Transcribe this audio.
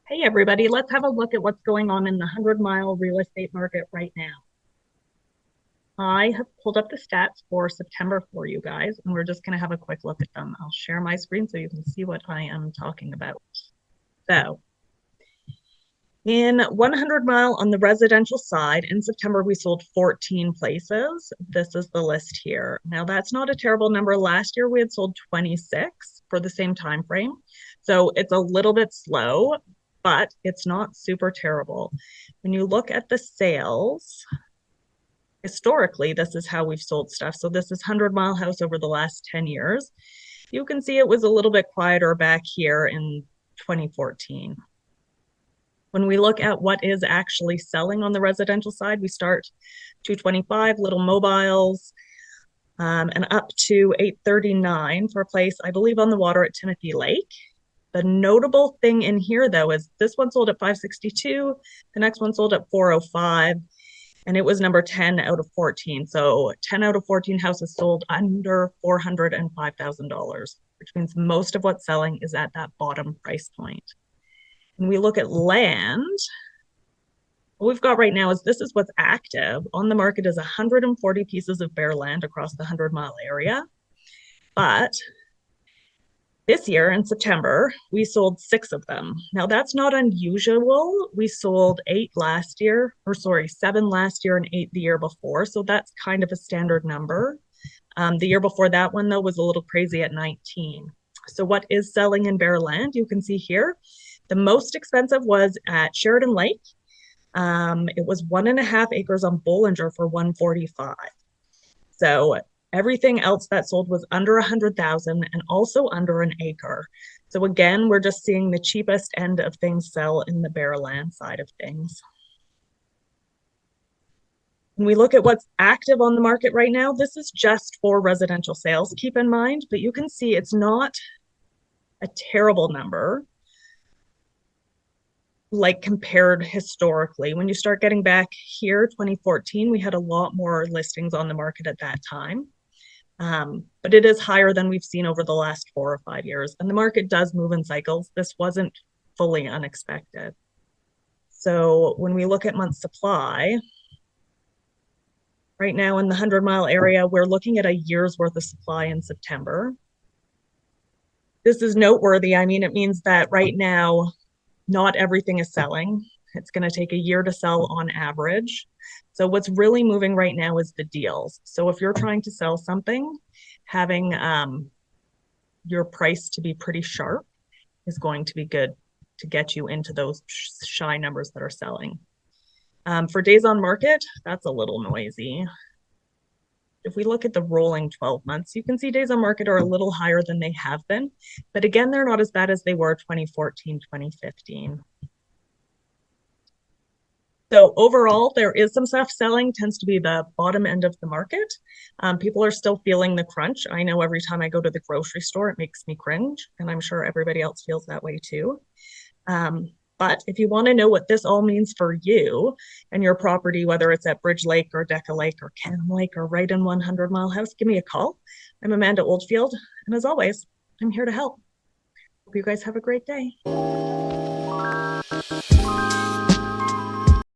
Hey everybody, let's have a look at what's going on in the 100-mile real estate market right now. I have pulled up the stats for September for you guys, and we're just going to have a quick look at them. I'll share my screen so you can see what I am talking about. So, in 100 mile on the residential side, in September, we sold 14 places. This is the list here. Now, that's not a terrible number. Last year, we had sold 26 for the same time frame. So it's a little bit slow, but it's not super terrible. When you look at the sales, historically, this is how we've sold stuff. So this is 100-mile house over the last 10 years. You can see it was a little bit quieter back here in 2014. When we look at what is actually selling on the residential side, we start 225 little mobiles and up to 839 for a place, I believe, on the water at Timothy Lake. The notable thing in here, though, is this one sold at 562, the next one sold at 405, and it was number 10 out of 14. So 10 out of 14 houses sold under $405,000, which means most of what's selling is at that bottom price point. When we look at land, what we've got right now is this is what's active. On the market is 140 pieces of bare land across the 100-mile area. But this year in September, we sold 6 of them. Now, that's not unusual. We sold 7 last year and 8 the year before. So that's kind of a standard number. The year before that one, though, was a little crazy at 19. So what is selling in bare land? You can see here. The most expensive was at Sheridan Lake. It was 1.5 acres on Bollinger for 145. So everything else that sold was under 100,000 and also under an acre. So again, we're just seeing the cheapest end of things sell in the bare land side of things. When we look at what's active on the market right now, this is just for residential sales, keep in mind, but you can see it's not a terrible number like compared historically. When you start getting back here, 2014, we had a lot more listings on the market at that time. But it is higher than we've seen over the last 4 or 5 years. And the market does move in cycles. This wasn't fully unexpected. So when we look at month supply, right now in the 100-mile area, we're looking at a year's worth of supply in September. This is noteworthy. I mean, it means that right now, not everything is selling. It's going to take a year to sell on average. So what's really moving right now is the deals. So if you're trying to sell something, having your price to be pretty sharp is going to be good to get you into those shy numbers that are selling. For days on market, that's a little noisy. If we look at the rolling 12 months, you can see days on market are a little higher than they have been. But again, they're not as bad as they were 2014, 2015. So overall, there is some stuff selling, tends to be the bottom end of the market. People are still feeling the crunch. I know every time I go to the grocery store, it makes me cringe, and I'm sure everybody else feels that way too. But if you want to know what this all means for you and your property, whether it's at Bridge Lake or Deca Lake or Cannon Lake or right in 100-mile house, give me a call. I'm Amanda Oldfield, and as always, I'm here to help. Hope you guys have a great day.